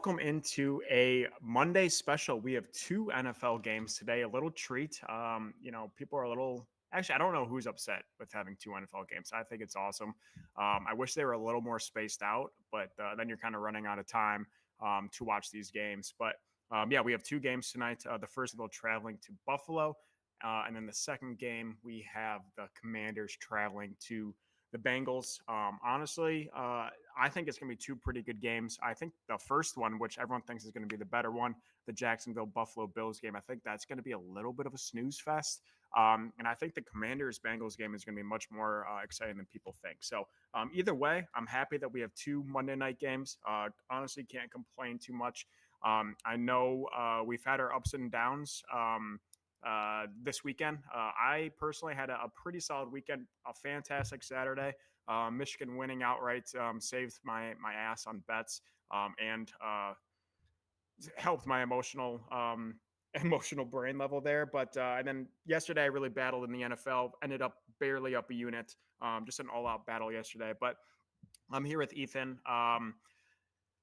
welcome into a Monday special. We have two NFL games today. A little treat. People are a little. Actually, I don't know who's upset with having two NFL games. I think it's awesome. I wish they were a little more spaced out, but then you're kind of running out of time to watch these games. But yeah, we have two games tonight. The first, we'll traveling to Buffalo, and then the second game we have the Commanders traveling to the Bengals. Honestly, I think it's going to be two pretty good games. I think the first one, which everyone thinks is going to be the better one, the Jacksonville Buffalo Bills game, I think that's going to be a little bit of a snooze fest. And I think the Commanders Bengals game is going to be much more exciting than people think. So either way, I'm happy that we have two Monday night games. Honestly, can't complain too much. I know we've had our ups and downs. This weekend. I personally had a pretty solid weekend, a fantastic Saturday. Michigan winning outright saved my ass on bets and helped my emotional brain level there. But and then yesterday I really battled in the NFL, ended up barely up a unit, just an all out battle yesterday. But I'm here with Ethan.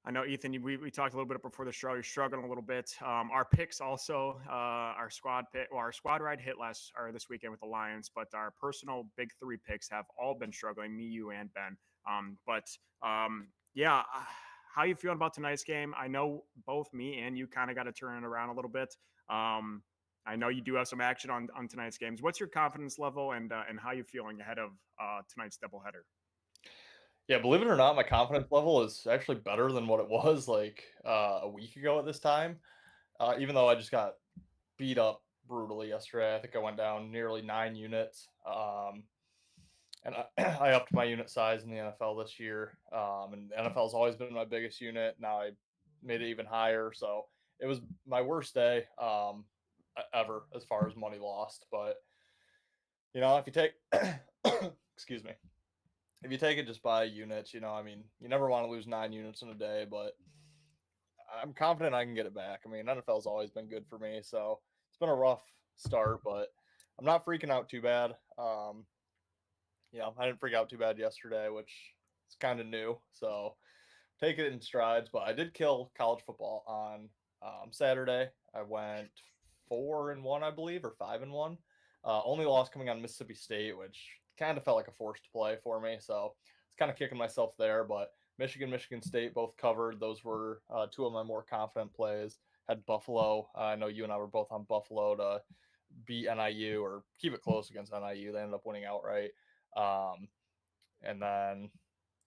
I know, Ethan, we talked a little bit before the show. You're struggling a little bit. Our picks also, our squad ride hit this weekend with the Lions, but our personal big three picks have all been struggling, me, you, and Ben. Yeah, how you feeling about tonight's game? I know both me and you kind of got to turn it around a little bit. I know you do have some action on tonight's games. What's your confidence level and how you feeling ahead of tonight's doubleheader? Yeah, believe it or not, my confidence level is actually better than what it was a week ago at this time. Even though I just got beat up brutally yesterday, I think I went down nearly 9 units. And I upped my unit size in the NFL this year. And the NFL has always been my biggest unit. Now I made it even higher. So it was my worst day ever as far as money lost. But, if you take, excuse me, if you take it just by units, you never want to lose 9 units in a day, but I'm confident I can get it back. I mean, NFL's always been good for me, so it's been a rough start, but I'm not freaking out too bad. I didn't freak out too bad yesterday, which is kind of new, so take it in strides. But I did kill college football on Saturday. I went 4-1, I believe, or 5-1. Only loss coming on Mississippi State, which kind of felt like a forced play for me. So it's kind of kicking myself there. But Michigan State both covered. Those were two of my more confident plays. Had Buffalo. I know you and I were both on Buffalo to beat NIU or keep it close against NIU. They ended up winning outright. Um, and then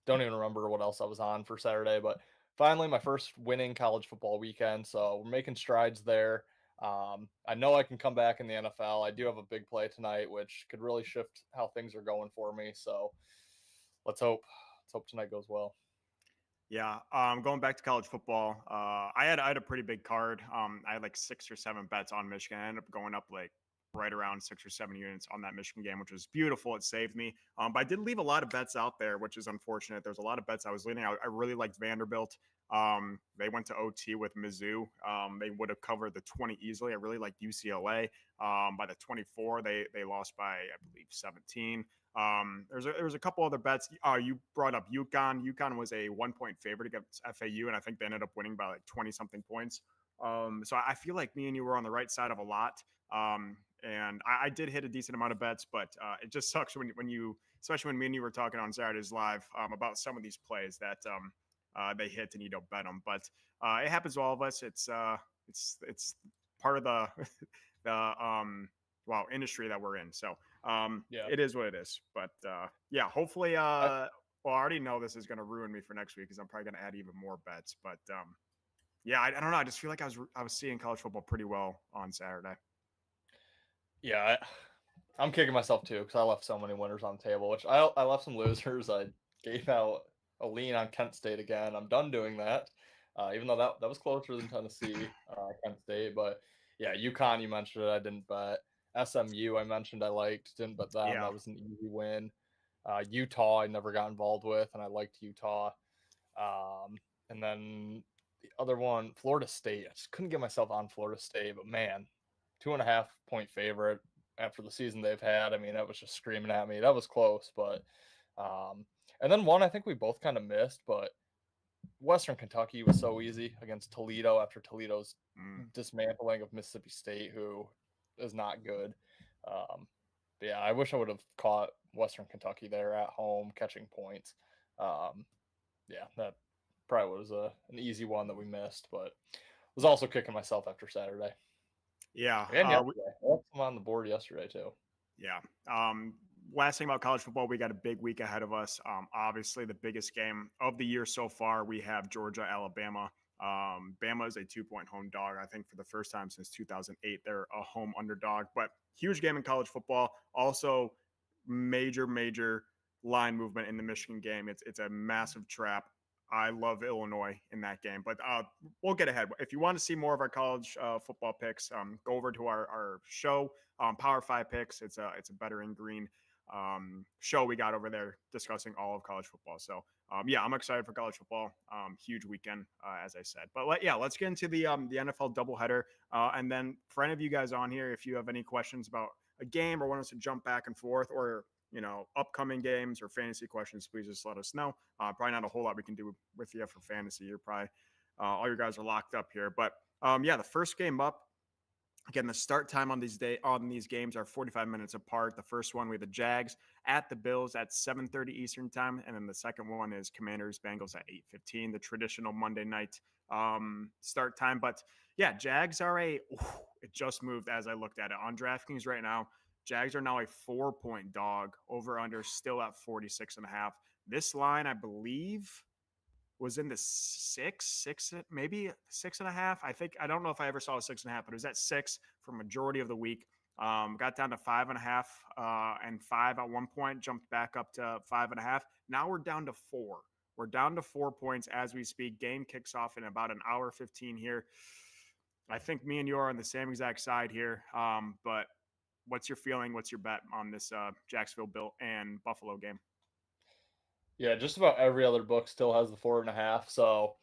don't even remember what else I was on for Saturday, but finally my first winning college football weekend. So we're making strides there. I know I can come back in the NFL. I do have a big play tonight, which could really shift how things are going for me. So let's hope. Let's hope tonight goes well. Yeah, going back to college football, I had a pretty big card. I had like 6 or 7 bets on Michigan. I ended up going up like right around 6 or 7 units on that Michigan game, which was beautiful. It saved me. But I did leave a lot of bets out there, which is unfortunate. There's a lot of bets I was leading. I really liked Vanderbilt. They went to OT with Mizzou. They would have covered the 20 easily. I really liked UCLA. By the 24, they lost by, I believe, 17. There's a couple other bets. You brought up UConn. UConn was a 1-point favorite against FAU, and I think they ended up winning by like 20 something points. So I feel like me and you were on the right side of a lot. And I did hit a decent amount of bets, but it just sucks when you, especially when me and you were talking on Saturdays Live about some of these plays that they hit and you don't bet them. But it happens to all of us. It's part of the industry that we're in. So Yeah. it is what it is. But yeah, hopefully, I already know this is going to ruin me for next week because I'm probably going to add even more bets. But yeah, I don't know. I just feel like I was seeing college football pretty well on Saturday. Yeah. I'm kicking myself too because I left so many winners on the table, which I left some losers. I gave out a lean on Kent State again. I'm done doing that, even though that was closer than Tennessee, Kent State. But yeah, UConn, you mentioned it. I didn't bet. SMU, I mentioned I liked. Didn't bet them. Yeah. That was an easy win. Utah, I never got involved with, and I liked Utah. And then the other one, Florida State. I just couldn't get myself on Florida State, but man, 2.5-point favorite after the season they've had. I mean, that was just screaming at me. That was close, but and then one I think we both kind of missed, but Western Kentucky was so easy against Toledo after Toledo's Mm. dismantling of Mississippi State, who is not good. But yeah, I wish I would have caught Western Kentucky there at home catching points. Um, yeah, that probably was an easy one that we missed, but was also kicking myself after Saturday Yeah. and yesterday. I left them on the board yesterday too. Yeah. Last thing about college football, we got a big week ahead of us. Obviously, the biggest game of the year so far, we have Georgia, Alabama. Bama is a 2-point home dog. I think for the first time since 2008, they're a home underdog. But huge game in college football. Also, major line movement in the Michigan game. It's a massive trap. I love Illinois in that game, but we'll get ahead. If you want to see more of our college football picks, go over to our show, Power Five Picks. It's a Better in Green show we got over there discussing all of college football. So yeah, I'm excited for college football. Huge weekend, as I said. But let's get into the NFL doubleheader, and then for any of you guys on here, if you have any questions about a game or want us to jump back and forth, or upcoming games or fantasy questions, please just let us know. Probably not a whole lot we can do with you for fantasy. You're probably all your guys are locked up here, but yeah, the first game up. Again, the start time on these games are 45 minutes apart. The first one we have the Jags at the Bills at 7:30 Eastern time, and then the second one is Commanders Bengals at 8:15. The traditional Monday night start time. But yeah, Jags are it just moved as I looked at it on DraftKings right now. Jags are now a 4-point dog. Over under still at 46.5. This line, I believe, was in the six, maybe 6.5. I don't know if I ever saw a 6.5, but it was at 6 for majority of the week. Got down to 5.5 and 5 at one point, jumped back up to 5.5. Now we're down to 4. We're down to 4 points as we speak. Game kicks off in about an hour 15 here. I think me and you are on the same exact side here. But what's your feeling? What's your bet on this Jacksonville Bill and Buffalo game? Yeah, just about every other book still has the 4.5. So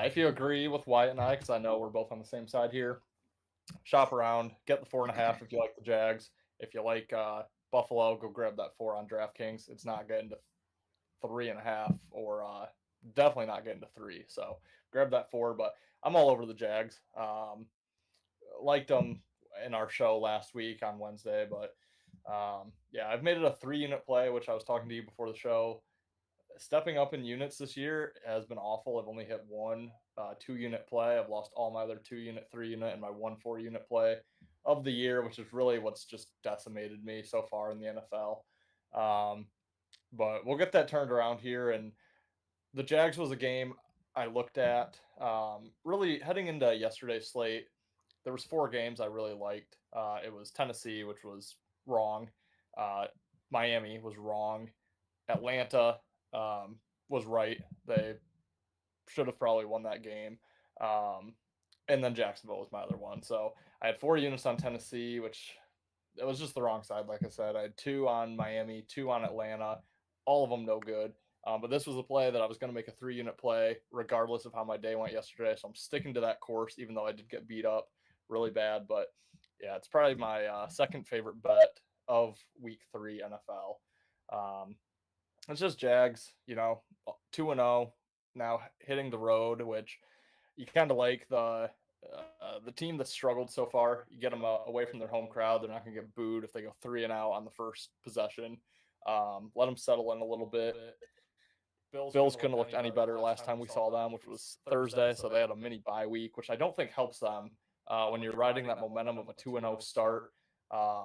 if you agree with Wyatt and I, because I know we're both on the same side here, shop around, get the 4.5 if you like the Jags. If you like Buffalo, go grab that 4 on DraftKings. It's not getting to 3.5 or definitely not getting to 3. So grab that 4. But I'm all over the Jags. Liked them in our show last week on Wednesday, but yeah, I've made it a 3-unit play, which I was talking to you before the show. Stepping up in units this year has been awful. I've only hit one 2-unit play. I've lost all my other 2-unit, 3-unit, and my 1 4-unit play of the year, which is really what's just decimated me so far in the NFL. But we'll get that turned around here. And the Jags was a game I looked at. Really heading into yesterday's slate, there was 4 games I really liked. It was Tennessee, which was wrong. Miami was wrong. Atlanta was right. They should have probably won that game. And then Jacksonville was my other one. So I had 4 units on Tennessee, which it was just the wrong side. Like I said, I had 2 on Miami, 2 on Atlanta, all of them no good. But this was a play that I was going to make a 3-unit play, regardless of how my day went yesterday. So I'm sticking to that course, even though I did get beat up really bad. But yeah, it's probably my second favorite bet of Week 3 NFL. It's just Jags, 2-0 now hitting the road, which you kind of like the team that's struggled so far. You get them away from their home crowd; they're not going to get booed if they go 3-0 on the first possession. Let them settle in a little bit. Bills couldn't have looked any better last time we saw them, which was Thursday. So they had a mini bye week, which I don't think helps them when you're riding that momentum of a 2-0 start.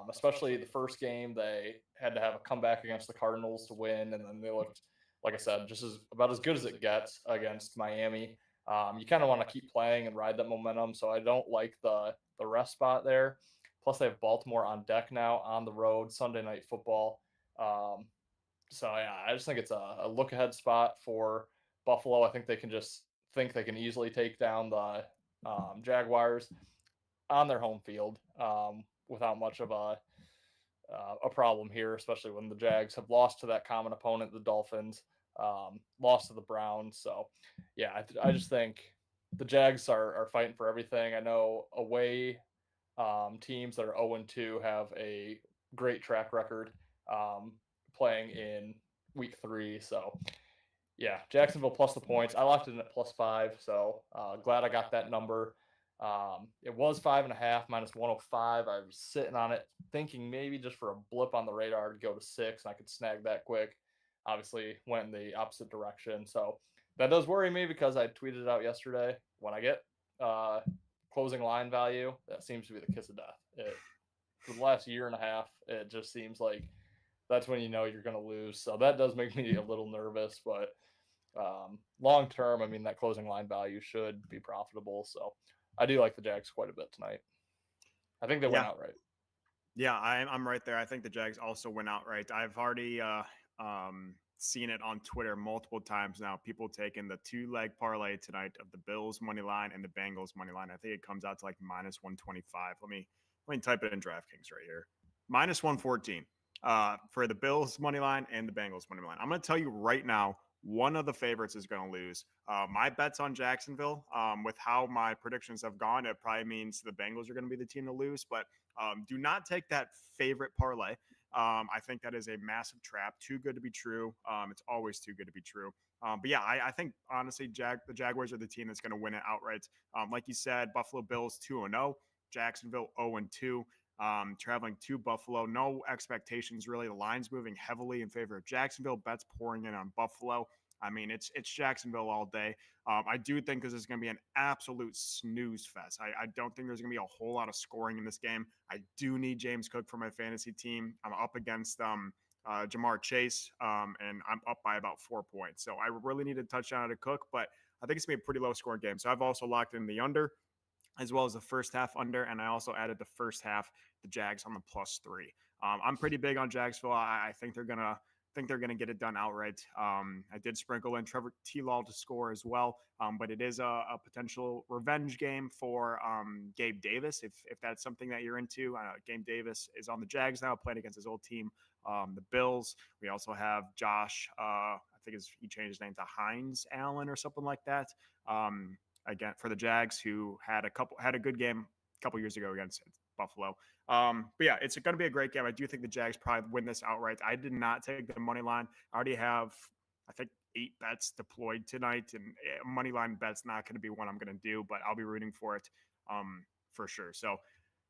Especially the first game, they had to have a comeback against the Cardinals to win, and then they looked, like I said, just about as good as it gets against Miami. You kind of want to keep playing and ride that momentum, so I don't like the rest spot there. Plus, they have Baltimore on deck now on the road, Sunday Night Football. So yeah, I just think it's a look ahead spot for Buffalo. I think they can easily take down the Jaguars on their home field without much of a problem here, especially when the Jags have lost to that common opponent, the Dolphins, lost to the Browns. So yeah, I just think the Jags are fighting for everything. I know away teams that are 0-2 have a great track record playing in Week 3. So Yeah, Jacksonville plus the points. I locked it in at +5, so glad I got that number. It was 5.5 minus 105. I was sitting on it, thinking maybe just for a blip on the radar to go to 6, and I could snag that quick. Obviously, went in the opposite direction, so that does worry me because I tweeted it out yesterday. When I get uh, closing line value, that seems to be the kiss of death. For the last year and a half, it just seems like that's when you know you're going to lose. So that does make me a little nervous, but long term, I mean, that closing line value should be profitable. So I do like the Jags quite a bit tonight. I think they went Yeah, outright. yeah, I'm right there. I think the Jags also went outright. I've already seen it on Twitter multiple times now. People taking the 2-leg parlay tonight of the Bills money line and the Bengals money line. I think it comes out to like minus 125. Let me type it in DraftKings right here. Minus 114 for the Bills money line and the Bengals money line. I'm going to tell you right now, one of the favorites is going to lose. My bet's on Jacksonville. With how my predictions have gone, it probably means the Bengals are going to be the team to lose. But do not take that favorite parlay. I think that is a massive trap. Too good to be true. It's always too good to be true. But yeah, I think honestly, the Jaguars are the team that's going to win it outright. Like you said, Buffalo Bills 2-0, Jacksonville 0-2. Traveling to Buffalo, no expectations really. The line's moving heavily in favor of Jacksonville. Bets pouring in on Buffalo. I mean, it's Jacksonville all day. I do think this is going to be an absolute snooze fest. I don't think there's going to be a whole lot of scoring in this game. I do need James Cook for my fantasy team. I'm up against Jamar Chase, and I'm up by about 4 points. So I really need a touchdown out of Cook, but I think it's going to be a pretty low scoring game. So I've also locked in the under as well as the first half under, and I also added the first half, the Jags on the +3. I'm pretty big on Jagsville. I think they're gonna get it done outright. I did sprinkle in Trevor T-Law to score as well, but it is a potential revenge game for Gabe Davis if that's something that you're into. Gabe Davis is on the Jags now, playing against his old team, the Bills. We also have Josh. I think he changed his name to Hines Allen or something like that. Again for the Jags, who had a good game a couple years ago against Buffalo. But yeah, it's going to be a great game. I do think the Jags probably win this outright. I did not take the money line. I already have, I think, 8 bets deployed tonight, and money line bet's not going to be one I'm going to do, but I'll be rooting for it for sure. So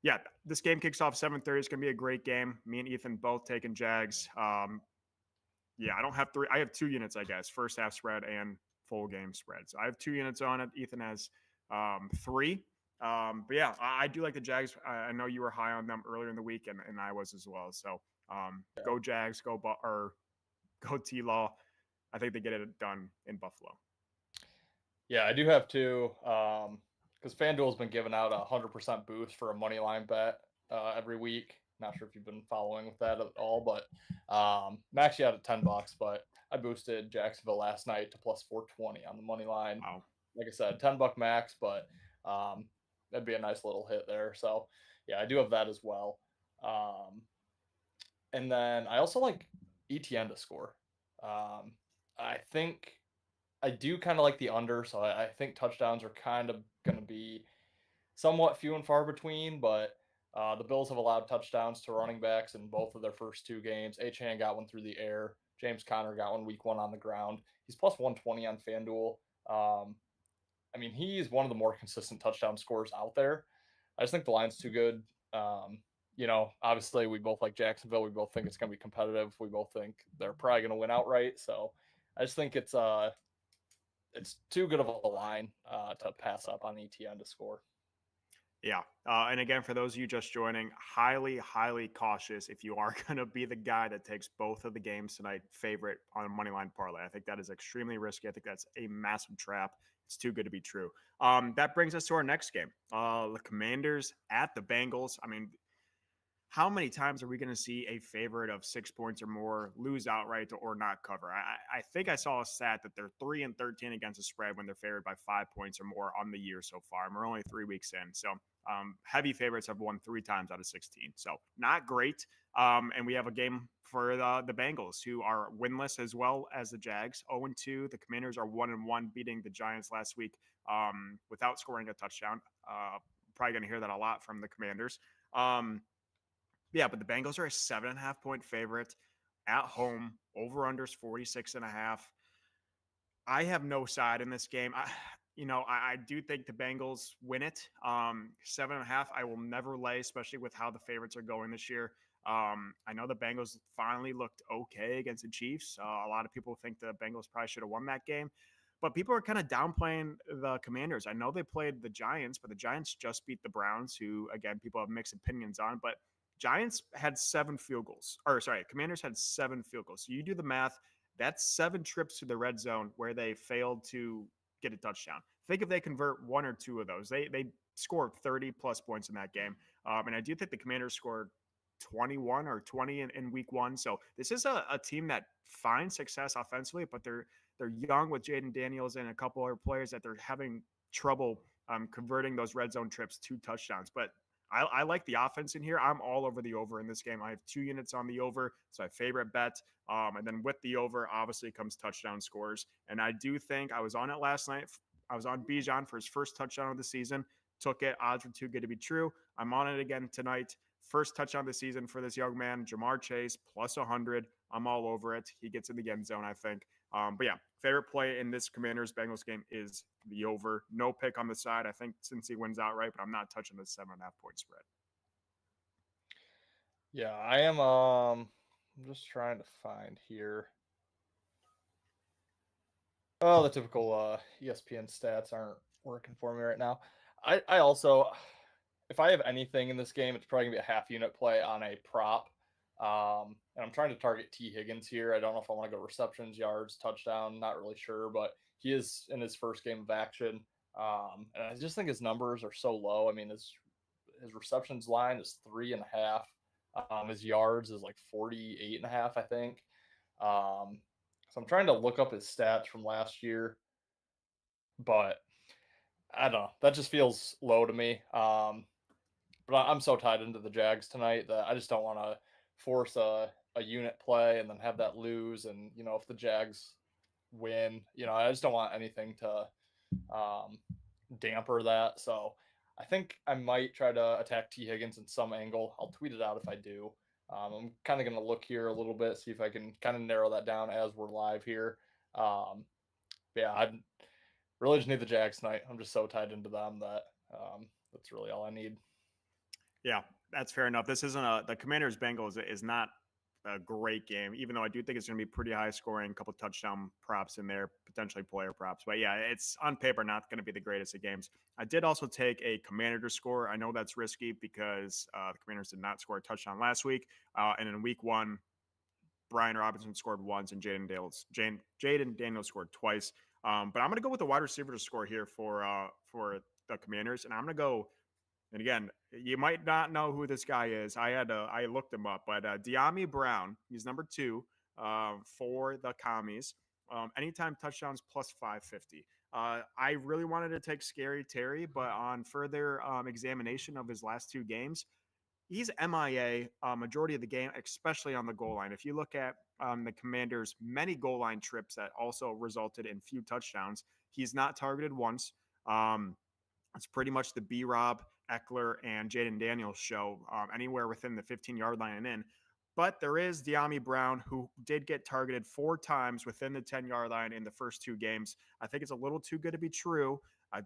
yeah, this game kicks off 7:30. It's going to be a great game. Me and Ethan both taking Jags. Yeah, I don't have 3. I have 2 units, I guess. First half spread and full game spread. So I have 2 units on it. Ethan has 3. But yeah, I do like the Jags. I know you were high on them earlier in the week, and I was as well. So go Jags, go T-Law. I think they get it done in Buffalo. Yeah, I do have 2. Because FanDuel's been giving out a 100% boost for a money line bet every week. Not sure if you've been following with that at all, but I'm actually out at $10. But I boosted Jacksonville last night to +420 on the money line. Wow. Like I said, $10 max, but that'd be a nice little hit there. So yeah, I do have that as well. And then I also like ETN to score. I think I do kind of like the under, so I think touchdowns are kind of going to be somewhat few and far between, but the Bills have allowed touchdowns to running backs in both of their first 2 games. Achane got one through the air. James Conner got one week 1 on the ground. He's +120 on FanDuel. I mean, he's one of the more consistent touchdown scorers out there. I just think the line's too good. Obviously we both like Jacksonville. We both think it's going to be competitive. We both think they're probably going to win outright. So I just think it's too good of a line to pass up on ETN to score. Yeah. And again, for those of you just joining, highly, highly cautious if you are going to be the guy that takes both of the games tonight favorite on a money line parlay. I think that is extremely risky. I think that's a massive trap. It's too good to be true. That brings us to our next game. The Commanders at the Bengals. I mean, how many times are we going to see a favorite of 6 points or more lose outright or not cover? I think I saw a stat that they're 3-13 against the spread when they're favored by 5 points or more on the year so far. And we're only 3 weeks in. So heavy favorites have won 3 times out of 16. So not great. And we have a game for the Bengals, who are winless as well as the Jags, 0-2. The Commanders are 1-1, beating the Giants last week without scoring a touchdown. Probably going to hear that a lot from the Commanders. Yeah, but the Bengals are a 7.5 point favorite at home. Over unders 46.5. I have no side in this game. I do think the Bengals win it. 7.5, I will never lay, especially with how the favorites are going this year. I know the Bengals finally looked okay against the Chiefs. A lot of people think the Bengals probably should have won that game, but people are kind of downplaying the Commanders. I know they played the Giants, but the Giants just beat the Browns, who again people have mixed opinions on. But Giants had 7 field goals, or sorry, Commanders had 7 field goals. So you do the math. That's 7 trips to the red zone where they failed to get a touchdown. Think if they convert 1 or 2 of those, they score 30 plus points in that game. And I do think the Commanders scored 21 or 20 in week 1. So this is a team that finds success offensively, but they're young with Jaden Daniels and a couple other players that they're having trouble converting those red zone trips to touchdowns. But I like the offense in here. I'm all over the over in this game. I have 2 units on the over. It's my favorite bet. And then with the over, obviously comes touchdown scores. And I do think I was on it last night. I was on Bijan for his first touchdown of the season. Took it. Odds were too good to be true. I'm on it again tonight. First touchdown of the season for this young man, Jamar Chase, plus 100. I'm all over it. He gets in the end zone, I think. But yeah, favorite play in this Commanders Bengals game is the over. No pick on the side. I think since he wins outright, but I'm not touching the 7.5 point spread. Yeah, I am. I'm just trying to find here. Oh, the typical ESPN stats aren't working for me right now. I also, if I have anything in this game, it's probably gonna be a half unit play on a prop. And I'm trying to target T. Higgins here. I don't know if I want to go receptions, yards, touchdown. Not really sure, but he is in his first game of action. And I just think his numbers are so low. I mean, his receptions line is 3.5. His yards is like 48.5, I think. So I'm trying to look up his stats from last year, but I don't know. That just feels low to me. But I'm so tied into the Jags tonight that I just don't want to force a unit play and then have that lose. And, if the Jags win, I just don't want anything to damper that. So I think I might try to attack T. Higgins in some angle. I'll tweet it out if I do. I'm kind of going to look here a little bit, see if I can kind of narrow that down as we're live here. Yeah, I really just need the Jags tonight. I'm just so tied into them that that's really all I need. Yeah, that's fair enough. This isn't the Commanders Bengals is not a great game, even though I do think it's going to be pretty high scoring, a couple touchdown props in there, potentially player props. But yeah, it's on paper not going to be the greatest of games. I did also take a Commander to score. I know that's risky because the Commanders did not score a touchdown last week. And in week 1, Brian Robinson scored once and Jaden Daniels scored twice. But I'm going to go with the wide receiver to score here for the Commanders. And I'm going to go. And again, you might not know who this guy is. I looked him up, but Dyami Brown, he's number 2 for the Commies. Anytime touchdowns plus 550. I really wanted to take Scary Terry, but on further examination of his last 2 games, he's MIA majority of the game, especially on the goal line. If you look at the Commanders' many goal line trips that also resulted in few touchdowns, he's not targeted once. It's pretty much the B-Rob, Eckler, and Jaden Daniels show anywhere within the 15-yard line and in. But there is Dyami Brown, who did get targeted 4 times within the 10-yard line in the first 2 games. I think it's a little too good to be true.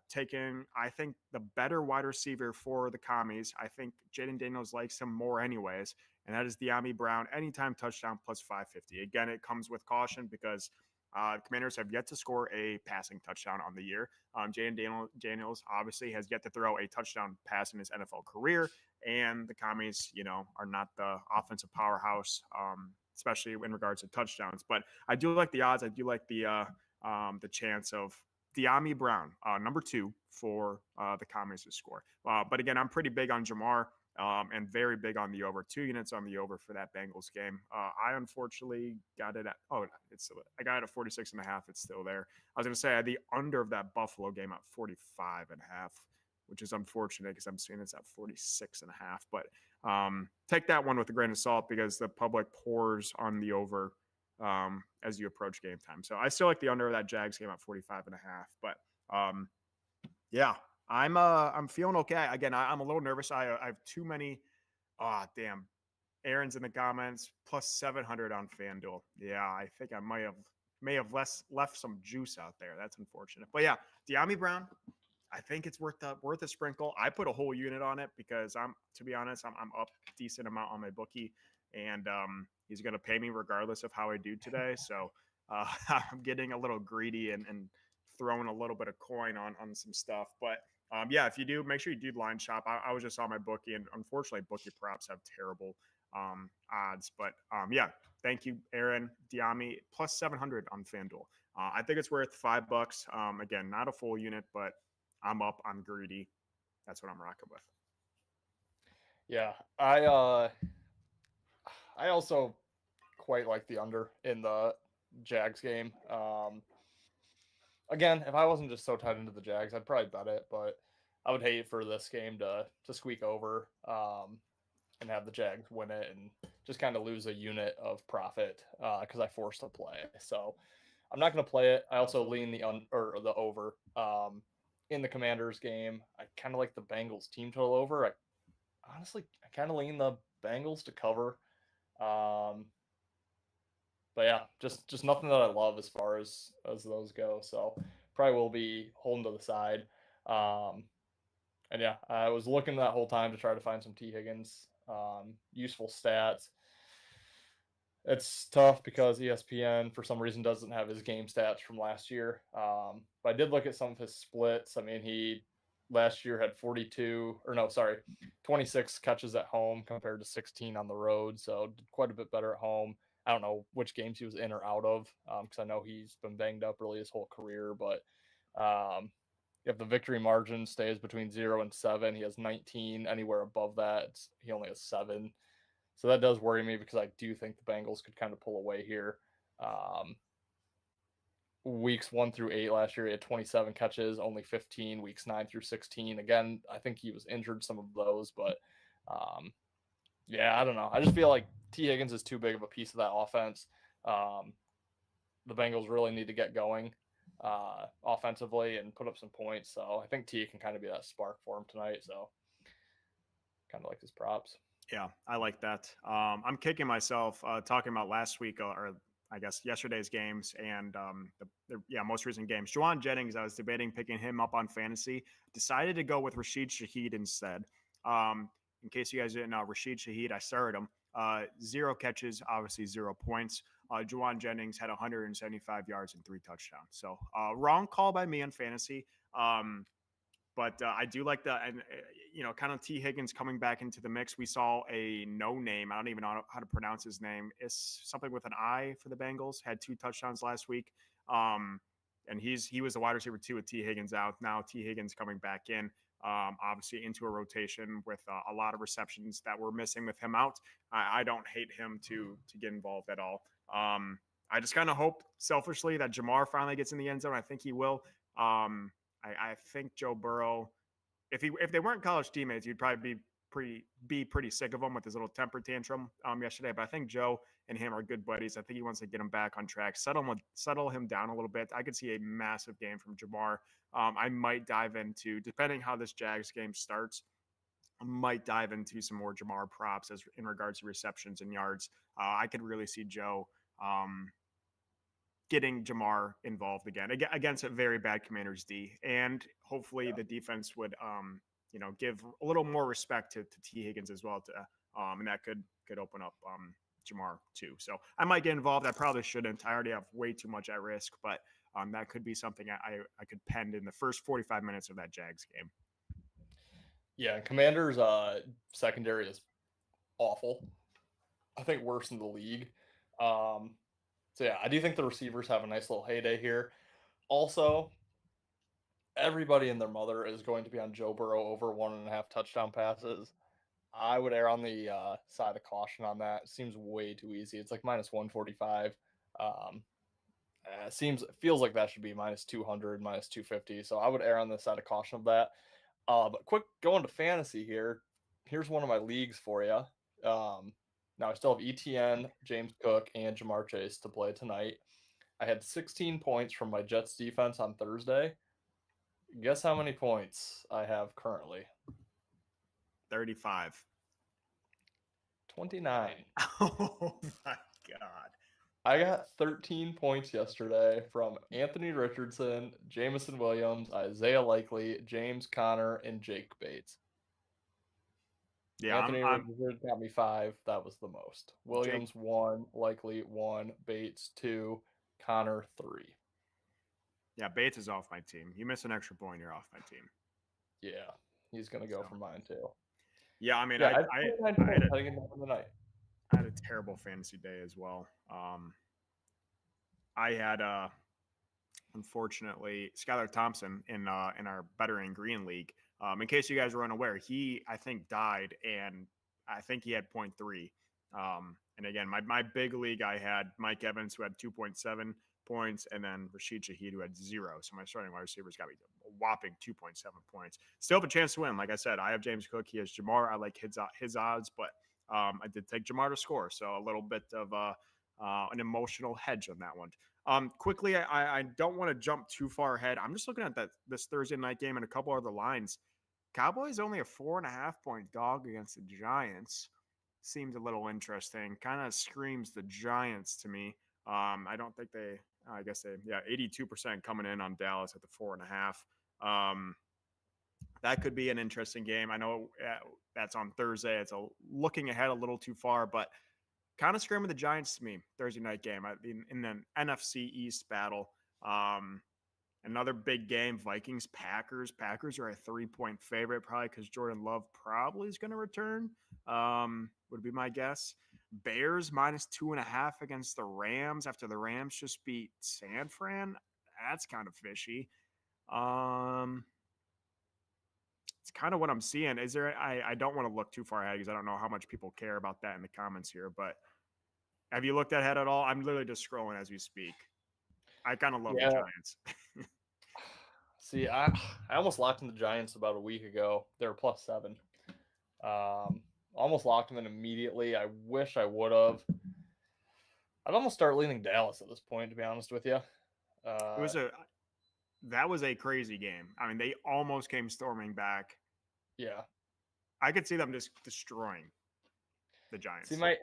Taking, I think, the better wide receiver for the Commies. I think Jaden Daniels likes him more anyways, and that is Dyami Brown. Anytime touchdown plus 550. Again, it comes with caution because the Commanders have yet to score a passing touchdown on the year. Jaden Daniels obviously has yet to throw a touchdown pass in his NFL career, and the Commies, are not the offensive powerhouse, especially in regards to touchdowns. But I do like the odds. I do like the chance of Dyami Brown, number 2 for the Commies to score. But again, I'm pretty big on Jamar. And very big on the over. 2 units on the over for that Bengals game. I unfortunately got it at I got it at 46.5. It's still there. I was going to say I had the under of that Buffalo game at 45.5, which is unfortunate because I'm seeing it's at 46.5. But take that one with a grain of salt because the public pours on the over as you approach game time. So I still like the under of that Jags game at 45.5. But yeah. I'm feeling okay. Again, I'm a little nervous. I have too many. Aaron's in the comments plus 700 on FanDuel. Yeah, I think I might have may have left some juice out there. That's unfortunate. But yeah, De'Ami Brown, I think it's worth a sprinkle. I put a whole unit on it because to be honest, I'm up a decent amount on my bookie, and he's going to pay me regardless of how I do today. So I'm getting a little greedy and throwing a little bit of coin on some stuff. But yeah, if you do, make sure you do line shop. I was just on my bookie, and unfortunately, bookie props have terrible odds. But yeah, thank you, Aaron De'Ami, plus 700 on FanDuel. I think it's worth $5. Again, not a full unit, but I'm up. I'm greedy. That's what I'm rocking with. Yeah, I also quite like the under in the Jags game. Again, if I wasn't just so tied into the Jags, I'd probably bet it, but I would hate for this game to squeak over and have the Jags win it and just kind of lose a unit of profit because I forced a play. So I'm not going to play it. I also lean the over in the Commanders game. I kind of like the Bengals team total over. I kind of lean the Bengals to cover. But yeah, just nothing that I love as far as those go. So probably will be holding to the side. And yeah, I was looking that whole time to try to find some T. Higgins useful stats. It's tough because ESPN for some reason doesn't have his game stats from last year. But I did look at some of his splits. I mean, he last year had 26 catches at home compared to 16 on the road. So did quite a bit better at home. I don't know which games he was in or out of because I know he's been banged up really his whole career. But if the victory margin stays between 0 and 7, he has 19. Anywhere above that, he only has 7. So that does worry me because I do think the Bengals could kind of pull away here. Weeks 1 through 8 last year, he had 27 catches, only 15. Weeks 9 through 16. Again, I think he was injured some of those, but yeah, I don't know. I just feel like T. Higgins is too big of a piece of that offense. The Bengals really need to get going offensively and put up some points. So I think T can kind of be that spark for him tonight. So kind of like his props. Yeah, I like that. I'm kicking myself talking about last week or I guess yesterday's games and the most recent games. Juwan Jennings, I was debating picking him up on fantasy. Decided to go with Rashid Shaheed instead. In case you guys didn't know, Rashid Shaheed, I started him. 0 catches, obviously 0 points. Juwan Jennings had 175 yards and 3 touchdowns. So wrong call by me on fantasy. But I do like and kind of T. Higgins coming back into the mix. We saw a no name. I don't even know how to pronounce his name. It's something with an I for the Bengals. Had 2 touchdowns last week. And he was the wide receiver 2 with T. Higgins out. Now T. Higgins coming back in, obviously into a rotation with a lot of receptions that we're missing with him out. I don't hate him to get involved at all. I just kind of hope selfishly that Jamar finally gets in the end zone. I think he will. I think Joe Burrow, if they weren't college teammates, you'd probably be pretty sick of him with his little temper tantrum yesterday. But I think Joe and him are good buddies. I think he wants to get him back on track, settle him down a little bit. I could see a massive game from Jamar. I might dive into, depending how this Jags game starts, I might dive into some more Jamar props as in regards to receptions and yards. I could really see Joe getting Jamar involved again against a very bad Commanders D, and hopefully the defense would give a little more respect to T. Higgins as well, and that could open up Jamar too. So I might get involved. I probably shouldn't. I already have way too much at risk, but that could be something I could pen in the first 45 minutes of that Jags game. Yeah, Commanders secondary is awful. I think worse in the league. So yeah, I do think the receivers have a nice little heyday here. Also, everybody and their mother is going to be on Joe Burrow over 1.5 touchdown passes. I would err on the side of caution on that. It seems way too easy. It's like minus 145. Feels like that should be minus 200, minus 250. So I would err on the side of caution of that. But quick going to fantasy here. Here's one of my leagues for you. Now I still have ETN, James Cook, and Jamar Chase to play tonight. I had 16 points from my Jets defense on Thursday. Guess how many points I have currently? 35. 29. Oh my God. I got 13 points yesterday from Anthony Richardson, Jamison Williams, Isaiah Likely, James Conner, and Jake Bates. Yeah, Anthony I'm Richardson got me 5. That was the most. Jake. Williams 1, Likely 1, Bates 2, Connor 3. Yeah, Bates is off my team. You miss an extra point, you're off my team. Yeah, he's gonna go So for mine too. yeah, I mean, Yeah, I have 29 I had points heading into the night. I had a terrible fantasy day as well. I had unfortunately Skylar Thompson in our Better in Green League. In case you guys were unaware, he I think died, and I think he had point 0.3. And again, my big league, I had Mike Evans who had 2.7 points, and then Rashid Shaheed who had 0. So my starting wide receivers got me a whopping 2.7 points. Still have a chance to win. Like I said, I have James Cook. He has Jamar. I like his odds, but I did take Jamar to score, so a little bit of an emotional hedge on that one. Quickly, I don't want to jump too far ahead. I'm just looking at this Thursday night game and a couple other lines. Cowboys only a 4.5 point dog against the Giants. Seems a little interesting. Kind of screams the Giants to me. I don't think they. I guess they. Yeah, 82% coming in on Dallas at the 4.5. That could be an interesting game. I know that's on Thursday. It's looking ahead a little too far, but kind of screaming the Giants to me Thursday night game in an NFC East battle. Another big game, Vikings Packers. Packers are a 3-point favorite, probably because Jordan Love probably is going to return. Would be my guess. Bears minus 2.5 against the Rams after the Rams just beat San Fran. That's kind of fishy. It's kind of what I'm seeing. Is there? I don't want to look too far ahead because I don't know how much people care about that in the comments here, but have you looked ahead at all? I'm literally just scrolling as we speak. I kind of love the Giants. See, I almost locked in the Giants about a week ago. They were +7. Almost locked them in immediately. I wish I would have. I'd almost start leaning Dallas at this point, to be honest with you. That was a crazy game. I mean, they almost came storming back. Yeah, I could see them just destroying the Giants. See,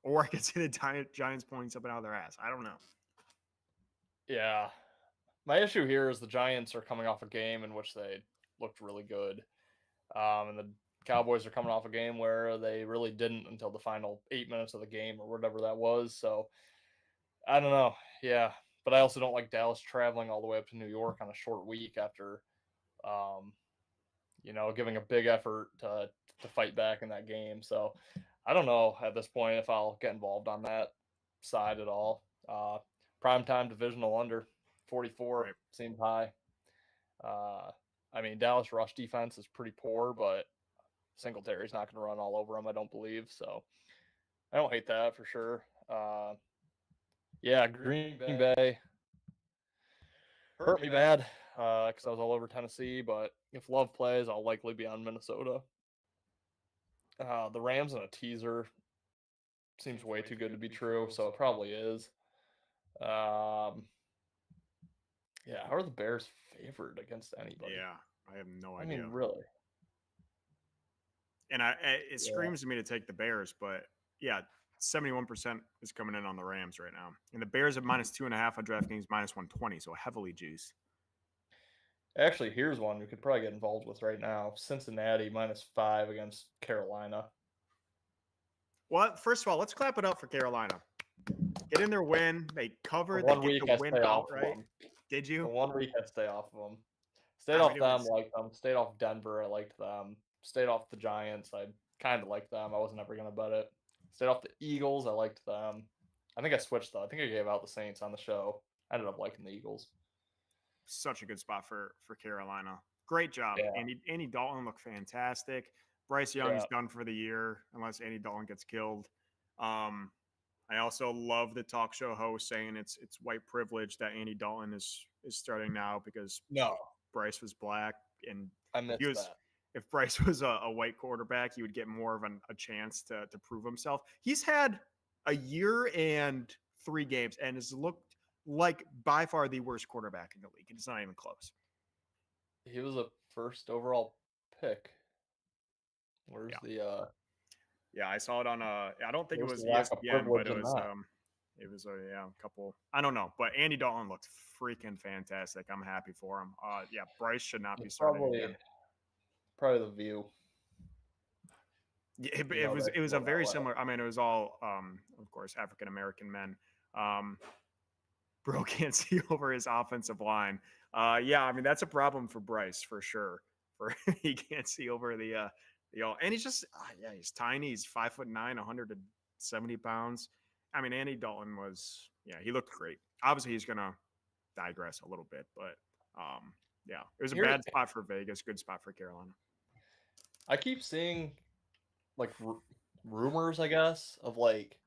or I could see the Giants pulling something out of their ass. I don't know. Yeah, my issue here is the Giants are coming off a game in which they looked really good, and the Cowboys are coming off a game where they really didn't until the final 8 minutes of the game or whatever that was. So I don't know. Yeah, but I also don't like Dallas traveling all the way up to New York on a short week after, giving a big effort to fight back in that game. So I don't know at this point if I'll get involved on that side at all. Primetime divisional under 44 seems high. I mean, Dallas rush defense is pretty poor, but Singletary's not going to run all over them, I don't believe. So I don't hate that for sure. Yeah, Green Bay hurt me bad because I was all over Tennessee. But if Love plays, I'll likely be on Minnesota. The Rams in a teaser seems way too good to be true, so it probably is. Yeah, how are the Bears favored against anybody? Yeah, I have no idea. I mean, really. And it screams to me to take the Bears, but yeah, 71% is coming in on the Rams right now. And the Bears at minus 2.5 on DraftKings, minus 120, so heavily juiced. Actually, here's one we could probably get involved with right now. Cincinnati -5 against Carolina. Well, first of all, let's clap it up for Carolina. Get in their win. They covered. One they week get the win outright. Did you? The 1 week I stay off of them. Stayed off them, liked them. Stayed off Denver, I liked them. Stayed off the Giants, I kind of liked them. I wasn't ever going to bet it. Stayed off the Eagles, I liked them. I think I switched though. I think I gave out the Saints on the show. I ended up liking the Eagles. Such a good spot for Carolina. Great job. Yeah. Andy Dalton looked fantastic. Bryce Young is done for the year unless Andy Dalton gets killed. I also love the talk show host saying it's white privilege that Andy Dalton is starting now because Bryce was black, and I missed that. If Bryce was a white quarterback, he would get more of a chance to prove himself. He's had a year and 3 games and has looked like by far the worst quarterback in the league. It's not even close. He was a first overall pick. Where's the Yeah, I saw it on I don't think it was ESPN, but it was it was a couple. I don't know, but Andy Dalton looked freaking fantastic. I'm happy for him. Yeah, Bryce should not be It's starting again. probably the view. Yeah, You it know was they it was go a that very way. similar. I mean, it was all of course African American men. Um, bro can't see over his offensive line. Yeah, I mean that's a problem for Bryce for sure. For he can't see over the all, and he's just yeah, he's tiny. He's 5'9", 170 pounds. I mean, Andy Dalton was he looked great. Obviously, he's gonna digress a little bit, but yeah, it was a Here, bad spot for Vegas, good spot for Carolina. I keep seeing like rumors, I guess, of like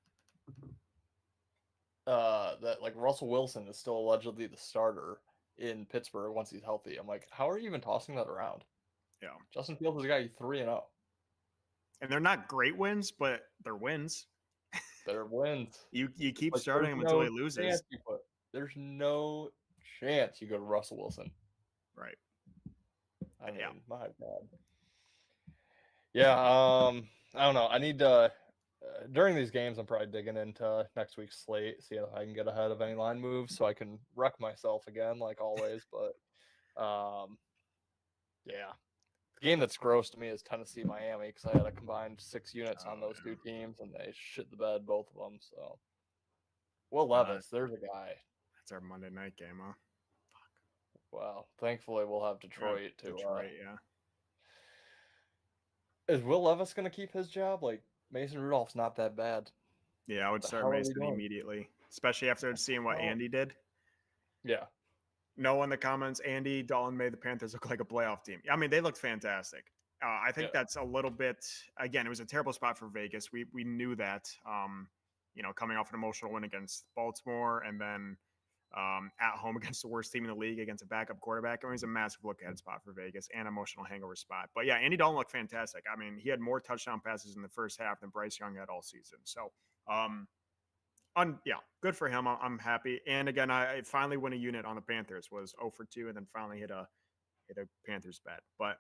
that like Russell Wilson is still allegedly the starter in Pittsburgh once he's healthy. I'm like, how are you even tossing that around? Yeah, Justin Fields has got you 3-0. and they're not great wins, but they're wins. Better wins. You keep Like starting him until he chance loses. you put. There's no chance you go to Russell Wilson. Right. I mean, Yeah. my God. Yeah. I don't know. I need to during these games. I'm probably digging into next week's slate, see if I can get ahead of any line moves, so I can wreck myself again, like always. But yeah, the game that's gross to me is Tennessee Miami because I had a combined 6 units on Oh, those yeah. two teams, and they shit the bed both of them. So Will Uh, Levis, there's a guy. that's our Monday night game, huh? Well, thankfully we'll have Yeah, Detroit to. Detroit, yeah. Is Will Levis going to keep his job? Like Mason Rudolph's not that bad. Yeah, I What would the start hell are we Mason doing? immediately, especially after seeing what Oh, Andy did. yeah, No, in the comments, Andy Dalton made the Panthers look like a playoff team. I mean, they looked fantastic. I yeah. think that's a little bit. Again, it was a terrible spot for Vegas. We knew that. Coming off an emotional win against Baltimore, and then at home against the worst team in the league against a backup quarterback. I mean, it was a massive look ahead spot for Vegas and emotional hangover spot. But yeah, Andy Dalton looked fantastic. I mean, he had more touchdown passes in the first half than Bryce Young had all season. So, yeah, good for him. I'm happy. And again, I finally win a unit on the Panthers. Was 0 for 2, and then finally hit a Panthers bet. But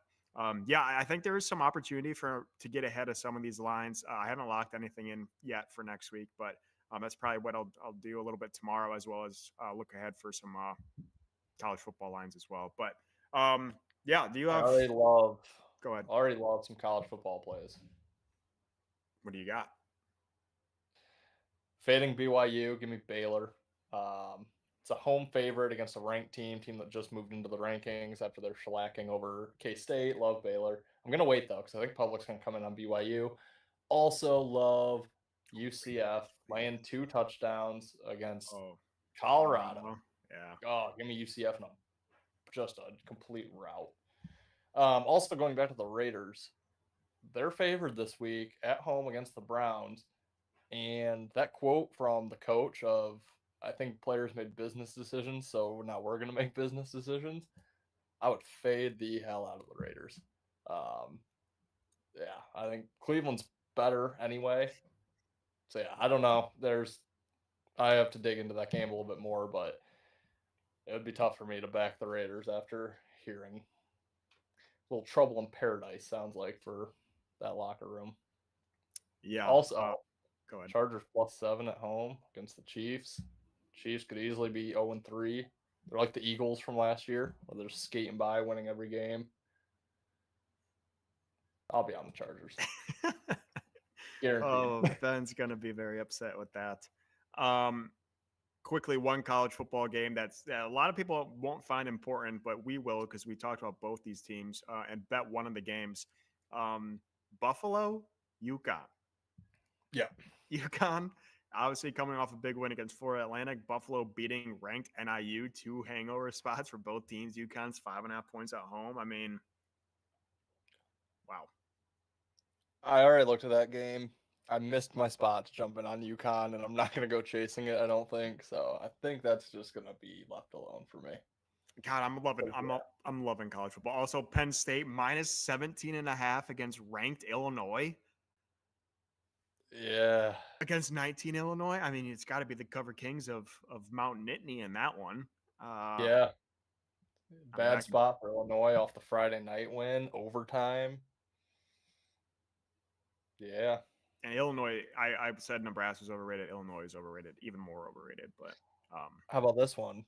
yeah, I think there is some opportunity to get ahead of some of these lines. I haven't locked anything in yet for next week, but that's probably what I'll do a little bit tomorrow, as well as look ahead for some college football lines as well. But yeah, do you I have? Go ahead. already love some college football plays. What do you got? Fading BYU, give me Baylor. It's a home favorite against a ranked team that just moved into the rankings after their shellacking over K State. Love Baylor. I'm gonna wait though because I think public's gonna come in on BYU. Also love UCF laying 2 touchdowns against Oh, Colorado. Yeah. Oh, give me UCF and just a complete rout. Also going back to the Raiders, they're favored this week at home against the Browns. And that quote from the coach of, I think players made business decisions, so now we're going to make business decisions. I would fade the hell out of the Raiders. Um, yeah, I think Cleveland's better anyway. So yeah, I don't know. I have to dig into that game a little bit more, but it would be tough for me to back the Raiders after hearing a little trouble in paradise sounds like for that locker room. Yeah. Also, Go ahead. Chargers +7 at home against the Chiefs. Chiefs could easily be 0-3. They're like the Eagles from last year, where they're skating by, winning every game. I'll be on the Chargers. Guaranteed. Oh, Ben's gonna be very upset with that. Quickly, one college football game that a lot of people won't find important, but we will because we talked about both these teams and bet one of the games. Buffalo, UConn. Yeah. UConn, obviously coming off a big win against Florida Atlantic. Buffalo beating ranked NIU, 2 hangover spots for both teams. UConn's 5.5 points at home. I mean, wow. I already looked at that game. I missed my spots jumping on UConn, and I'm not going to go chasing it, I don't think. So I think that's just going to be left alone for me. God, I'm loving college football. Also, Penn State minus 17.5 against ranked Illinois. Yeah. Against 19 Illinois. I mean, it's got to be the Cover Kings of Mount Nittany in that one. Yeah. Bad that spot for Illinois off the Friday night win, overtime. Yeah. And Illinois, I said Nebraska was overrated. Illinois is overrated, even more overrated. But How about this one?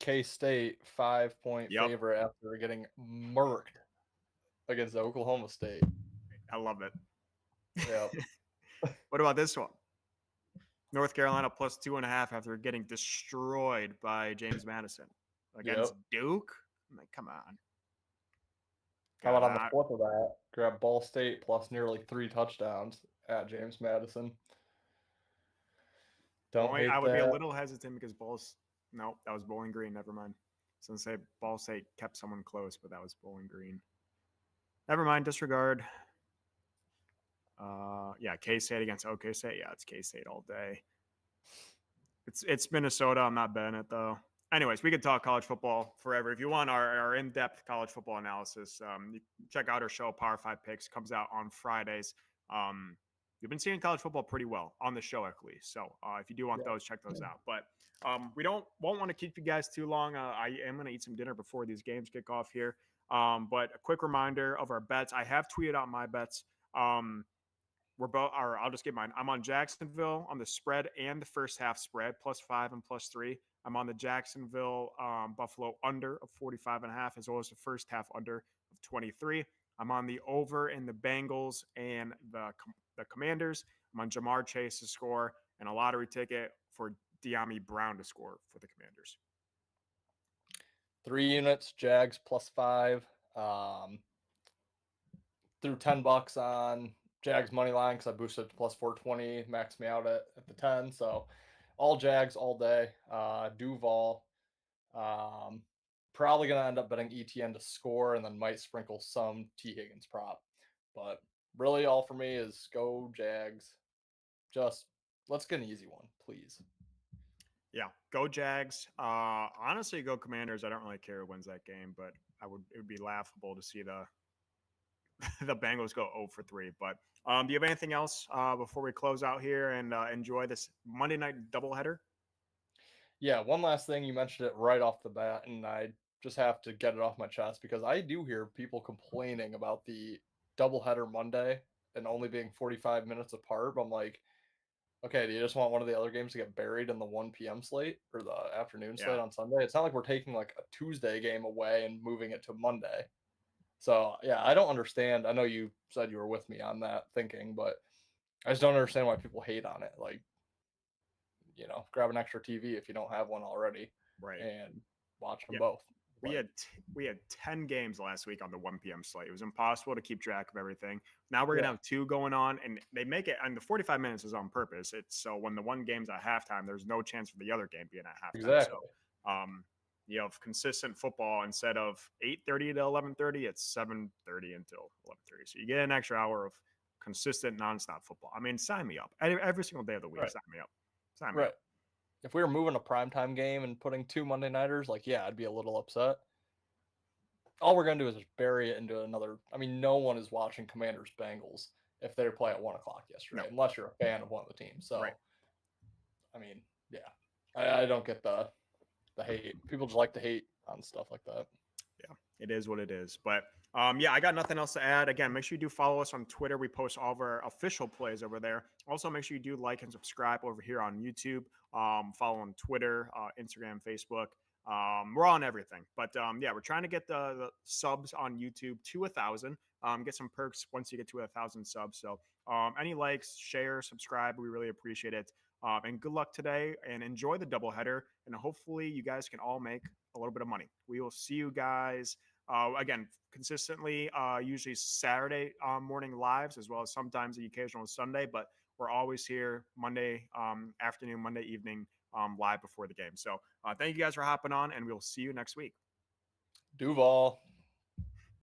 K-State 5-point yep, favorite after getting murked against Oklahoma State. I love it. Yep. What about this one? North Carolina plus 2.5 after getting destroyed by James Madison against Yep. Duke. I'm like, come on. How God, about on the flip of that? Grab Ball State plus nearly 3 touchdowns at James Madison. Don't hate I would be a that. little hesitant because no, that was Bowling Green. Never mind. So I was gonna say Ball State kept someone close, but that was Bowling Green. Never mind. Disregard. Yeah, K State against OK State. Yeah, it's K State all day. It's Minnesota. I'm not betting it though. Anyways, we could talk college football forever. If you want our in-depth college football analysis, you check out our show, Power Five Picks. Comes out on Fridays. You've been seeing college football pretty well on the show, at least. So if you do want those, check those out. But we won't want to keep you guys too long. I am going to eat some dinner before these games kick off here. But a quick reminder of our bets. I have tweeted out my bets. We're both, or I'll just give mine. I'm on Jacksonville on the spread and the first half spread, +5 and +3. I'm on the Jacksonville Buffalo under of 45.5, as well as the first half under of 23. I'm on the over in the Bengals and the Commanders. I'm on Jamar Chase to score and a lottery ticket for De'Ami Brown to score for the Commanders. 3 units, Jags +5. Threw $10 on Jags money line because I boosted to +420, maxed me out at the 10. So all Jags all day. Duval. Probably going to end up betting ETN to score and then might sprinkle some T. Higgins prop. But really, all for me is go Jags. Just let's get an easy one, please. Yeah, go Jags. Honestly, go Commanders. I don't really care who wins that game, but it would be laughable to see the the Bengals go 0 for 3. But do you have anything else before we close out here and enjoy this Monday night doubleheader? Yeah, one last thing. You mentioned it right off the bat, and I just have to get it off my chest because I do hear people complaining about the doubleheader Monday and only being 45 minutes apart. But I'm like, okay, do you just want one of the other games to get buried in the 1 p.m. slate or the afternoon slate on Sunday? It's not like we're taking like a Tuesday game away and moving it to Monday. So, yeah, I don't understand. I know you said you were with me on that thinking, but I just don't understand why people hate on it. Like, grab an extra TV if you don't have one already, Right. and watch them both. We had 10 games last week on the 1 p.m. slate. It was impossible to keep track of everything. Now we're gonna have 2 going on, and they make it. And the 45 minutes is on purpose. It's so when the one game's at halftime, there's no chance for the other game being at halftime. Exactly. So, you have consistent football instead of 8:30 to 11:30. It's 7:30 until 11:30. So you get an extra hour of consistent nonstop football. I mean, sign me up every single day of the week. Right. Sign me up. Sign me up. If we were moving a primetime game and putting 2 Monday nighters, like, yeah, I'd be a little upset. All we're going to do is just bury it into another. I mean, no one is watching Commanders Bengals if they play at 1 o'clock yesterday, unless you're a fan of one of the teams. So, I mean, yeah, I don't get the hate. People just like to hate on stuff like that. Yeah, it is what it is. But yeah, I got nothing else to add. Again, make sure you do follow us on Twitter. We post all of our official plays over there. Also, make sure you do like and subscribe over here on YouTube. Follow on Twitter, Instagram, Facebook. We're on everything. But yeah, we're trying to get the subs on YouTube to 1,000. Get some perks once you get to 1,000 subs. So any likes, share, subscribe, we really appreciate it. And good luck today and enjoy the doubleheader. And hopefully you guys can all make a little bit of money. We will see you guys again consistently, usually Saturday morning lives, as well as sometimes the occasional Sunday. But we're always here Monday afternoon, Monday evening live before the game. So thank you guys for hopping on, and we'll see you next week. Duval.